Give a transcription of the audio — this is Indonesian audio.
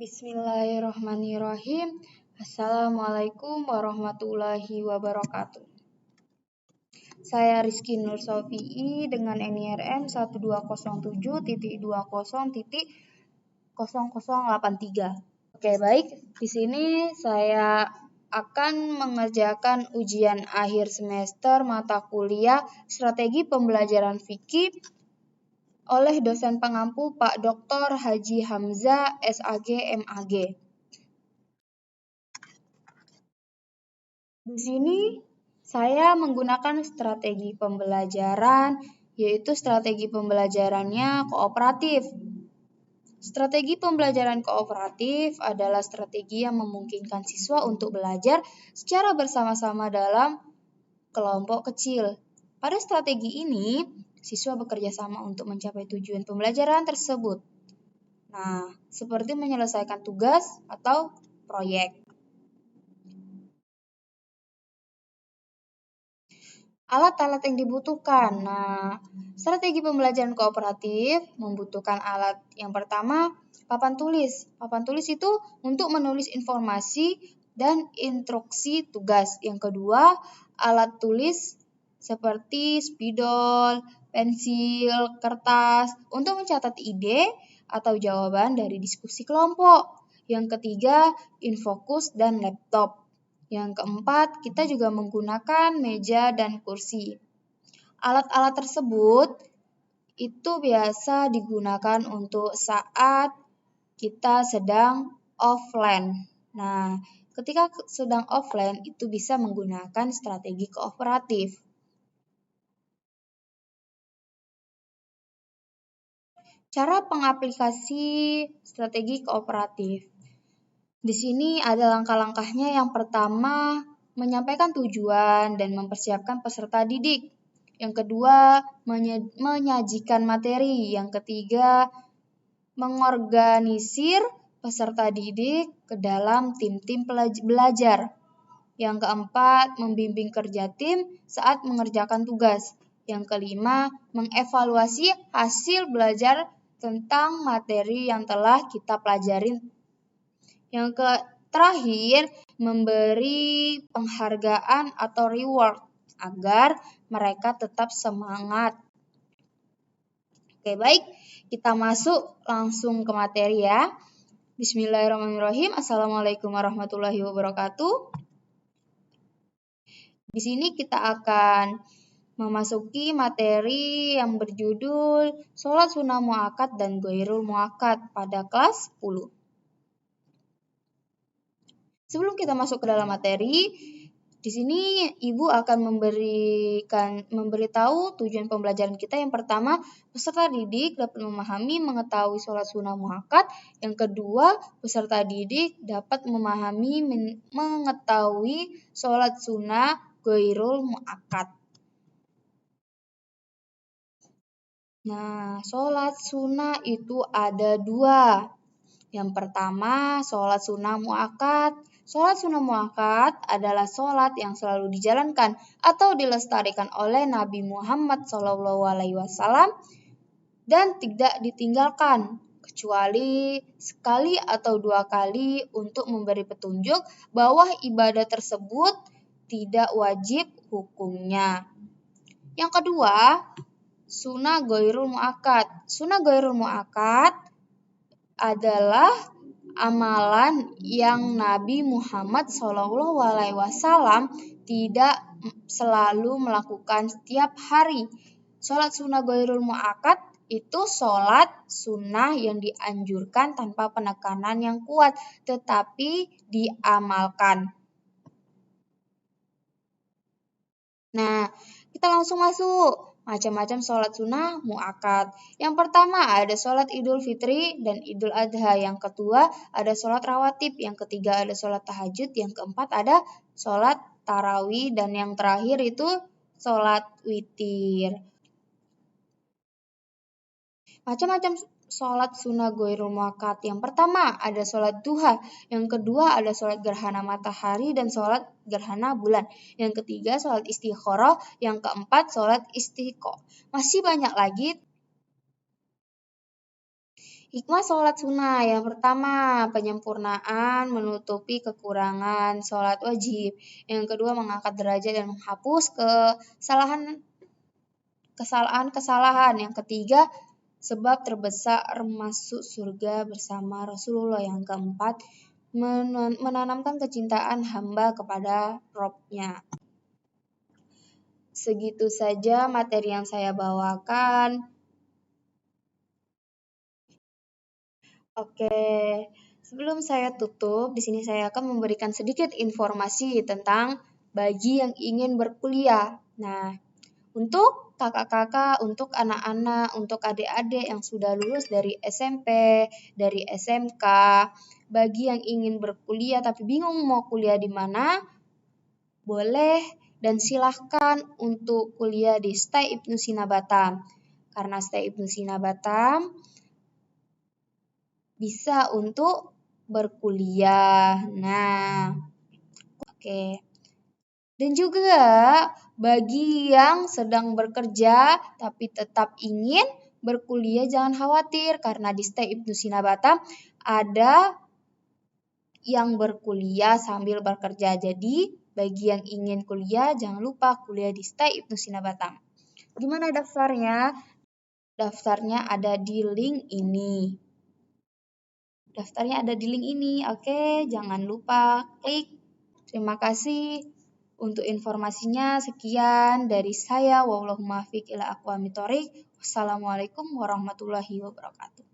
Bismillahirrahmanirrahim. Assalamualaikum warahmatullahi wabarakatuh. Saya Rizky Nur Sofi'i dengan NIRM 1220.20.0083. Oke, baik. Di sini saya akan mengerjakan ujian akhir semester mata kuliah Strategi Pembelajaran Fikih oleh dosen pengampu Pak Dr. Haji Hamzah SAG MAG. Di sini saya menggunakan strategi pembelajaran, yaitu strategi pembelajarannya kooperatif. Strategi pembelajaran kooperatif adalah strategi yang memungkinkan siswa untuk belajar secara bersama-sama dalam kelompok kecil. Pada strategi ini, siswa bekerja sama untuk mencapai tujuan pembelajaran tersebut. Nah, seperti menyelesaikan tugas atau proyek. Alat-alat yang dibutuhkan. Nah, strategi pembelajaran kooperatif membutuhkan alat yang pertama, papan tulis. Papan tulis itu untuk menulis informasi dan instruksi tugas. Yang kedua, alat tulis seperti spidol, pensil, kertas untuk mencatat ide atau jawaban dari diskusi kelompok. Yang ketiga, infokus dan laptop. Yang keempat, kita juga menggunakan meja dan kursi. Alat-alat tersebut itu biasa digunakan untuk saat kita sedang offline. Nah, ketika sedang offline itu bisa menggunakan strategi kooperatif. Cara pengaplikasi strategi kooperatif. Di sini ada langkah-langkahnya. Yang pertama, menyampaikan tujuan dan mempersiapkan peserta didik. Yang kedua, menyajikan materi. Yang ketiga, mengorganisir peserta didik ke dalam tim-tim belajar. Yang keempat, membimbing kerja tim saat mengerjakan tugas. Yang kelima, mengevaluasi hasil belajar tentang materi yang telah kita pelajarin. Yang terakhir, memberi penghargaan atau reward agar mereka tetap semangat. Oke, baik. Kita masuk langsung ke materi ya. Bismillahirrahmanirrahim. Assalamualaikum warahmatullahi wabarakatuh. Di sini kita akan memasuki materi yang berjudul Sholat Sunnah Muakkad dan Ghairul Muakkad pada kelas 10. Sebelum kita masuk ke dalam materi, di sini Ibu akan memberitahu tujuan pembelajaran kita. Yang pertama, peserta didik dapat memahami, mengetahui sholat sunnah muakkad. Yang kedua, peserta didik dapat memahami, mengetahui sholat sunnah ghairul muakkad. Nah, sholat sunnah itu ada 2. Yang pertama, sholat sunnah muakkad. Sholat sunnah muakkad adalah sholat yang selalu dijalankan atau dilestarikan oleh Nabi Muhammad SAW dan tidak ditinggalkan, kecuali sekali atau 2 kali untuk memberi petunjuk bahwa ibadah tersebut tidak wajib hukumnya. Yang kedua, sunnah ghairul muakkad. Sunnah ghairul muakkad adalah amalan yang Nabi Muhammad SAW tidak selalu melakukan setiap hari. Sholat sunnah ghairul muakkad itu sholat sunnah yang dianjurkan tanpa penekanan yang kuat, tetapi diamalkan. Nah, kita langsung masuk. Macam-macam sholat sunnah muakkad. Yang pertama ada sholat Idul Fitri dan Idul Adha. Yang kedua ada sholat rawatib. Yang ketiga ada sholat tahajud. Yang keempat ada sholat tarawih. Dan yang terakhir itu sholat witir. Macam-macam sholat sunnah ghairul muakkad. Yang pertama ada sholat duha. Yang kedua ada sholat gerhana matahari dan sholat gerhana bulan. Yang ketiga sholat istikharah. Yang keempat sholat istiqo. Masih banyak lagi. Hikmah sholat sunnah yang pertama, penyempurnaan menutupi kekurangan sholat wajib. Yang kedua, mengangkat derajat dan menghapus kesalahan-kesalahan. Yang ketiga, sebab terbesar masuk surga bersama Rasulullah. Yang keempat, menanamkan kecintaan hamba kepada Robnya. Segitu saja materi yang saya bawakan. Oke, sebelum saya tutup, di sini saya akan memberikan sedikit informasi tentang bagi yang ingin berkuliah. Nah, untuk kakak-kakak, untuk anak-anak, untuk adik-adik yang sudah lulus dari SMP, dari SMK, bagi yang ingin berkuliah tapi bingung mau kuliah di mana, boleh dan silahkan untuk kuliah di STAI Ibnu Sina Batam. Karena STAI Ibnu Sina Batam bisa untuk berkuliah. Nah, oke. Dan juga bagi yang sedang bekerja tapi tetap ingin berkuliah, jangan khawatir karena di STAI Ibnu Sina Batam ada yang berkuliah sambil bekerja. Jadi, bagi yang ingin kuliah, jangan lupa kuliah di STAI Ibnu Sina Batam. Gimana daftarnya? Daftarnya ada di link ini. Daftarnya ada di link ini. Oke, jangan lupa klik. Terima kasih untuk informasinya. Sekian dari saya. Wallahul muwaffiq ila aqwamit thoriq. Wassalamualaikum warahmatullahi wabarakatuh.